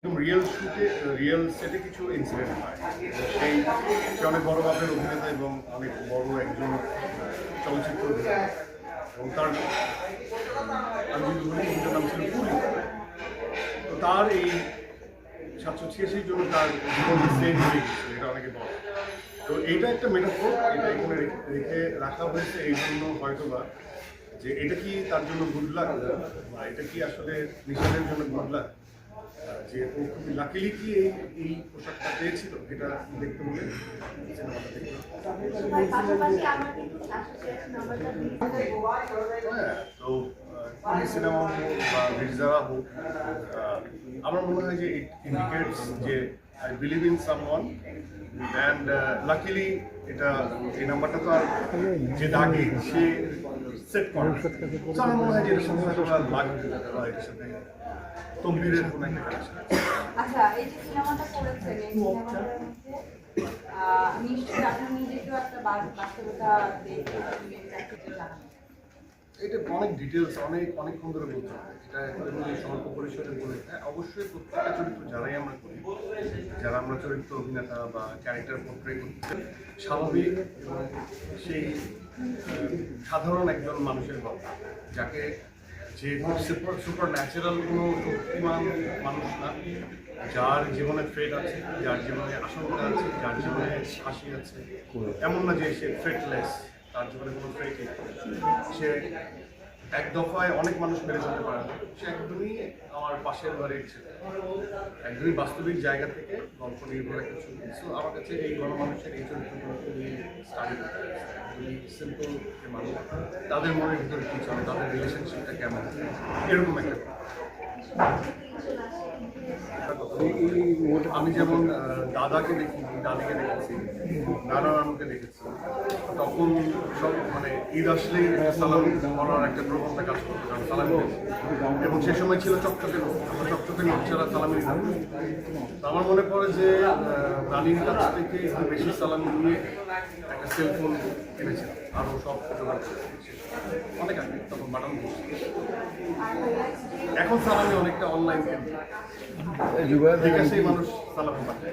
Real শুটে real সেটে কিছু incident হয়। সে অনেক বড় মাপের অভিনেতা এবং অনেক বড় একজন চলচ্চিত্র অভিনেতা এবং তার আমি যদি বলি অভিনেতার নাম ছিল পুরী। তো তার এই 786 জন্য তার জীবন সেভ হয়ে গেছে, এটা অনেকে বলে। তো এইটা একটা মেটাফোর, এটা এখানে রেখে রাখা হয়েছে এই জন্য হয়তোবা যে এটা কি তার জন্য গুড লাক বা এটা কি আসলে নিশানের জন্য গুড লাক যে ও খুবই লাকিলি কি এই পোশাকটা পেয়েছিল, এটা দেখতে হলে সিনেমাটা দেখতে। হ্যাঁ, তো সিনেমা হোক বা মির্জারা হোক, আমার মনে হয় যে ইট ইন্ডিকেটস যে I believe in someone and luckily এটা এই নাম্বারটা তো আর যে দাগে সে সেট করে। আমার মনে হয় যে এটার সাথে হয়তো লাগ বা এটার সাথে তকদিরের কোনো একটা কানেকশন। আচ্ছা, এই যে সিনেমাটা করেছেন, এই সিনেমাটার মধ্যে নিশ্চয়ই আপনি নিজেকেও একটা বাস্তবতা দেখে এটা অনেক ডিটেলস অনেকক্ষণ ধরে বলতে হবে। এটা এমনি স্বল্প পরিসরে বলে অবশ্যই প্রত্যেকটা চরিত্র যারাই আমরা করি, যারা আমরা চরিত্র অভিনেতা বা ক্যারেক্টার পোর্ট্রে করতে স্বাভাবিক এবং সেই সাধারণ একজন মানুষের গল্প, যাকে যে সুপার ন্যাচারাল কোনো শক্তিমান মানুষ না, যার জীবনে ফ্রেট আছে, যার জীবনে আশঙ্কা আছে, যার জীবনে হাসি আছে, এমন না যে সে ফ্রেটলেস, তার জীবনে কোনো ফ্রেট নেই। সে এক দফায় অনেক মানুষ মেরে ফেলতে পারে না, সে একদমই আমার পাশের বাড়ির ছিল, একদমই বাস্তবিক জায়গা থেকে গল্প নির্ভর একটা ছবি। সো আমার কাছে এই গণমানুষের এই চরিত্রগুলোকে নিয়ে স্টাডি করতে একদমই সিম্পল যে মানুষ, তাদের মনের ভিতরে কী চলে, তাদের রিলেশনশিপটা কেমন, এরকম একটা। আমি যেমন দাদাকে দেখি, দাদিকে দেখেছি, নানা নানুকে দেখেছি, তখন সব মানে ঈদ আসলেই সালাম করার একটা প্রবণতা কাজ করতো, কারণ সালামি এবং সে সময় ছিল চকচকে নোট, আমরা চকচকে নোট ছাড়া সালামি দিতাম। তো আমার মনে পড়ে যে রানীর কাছ থেকে একটু বেশি সালামি নিয়ে একটা সেলফোন কিনেছিলাম, আরও সব অনেক আগে, তখন বাটন দিচ্ছি। এখন সালামি অনেকটা অনলাইন কেন্দ্র, ঠিক আছে, মানুষ সালামি পাঠায়।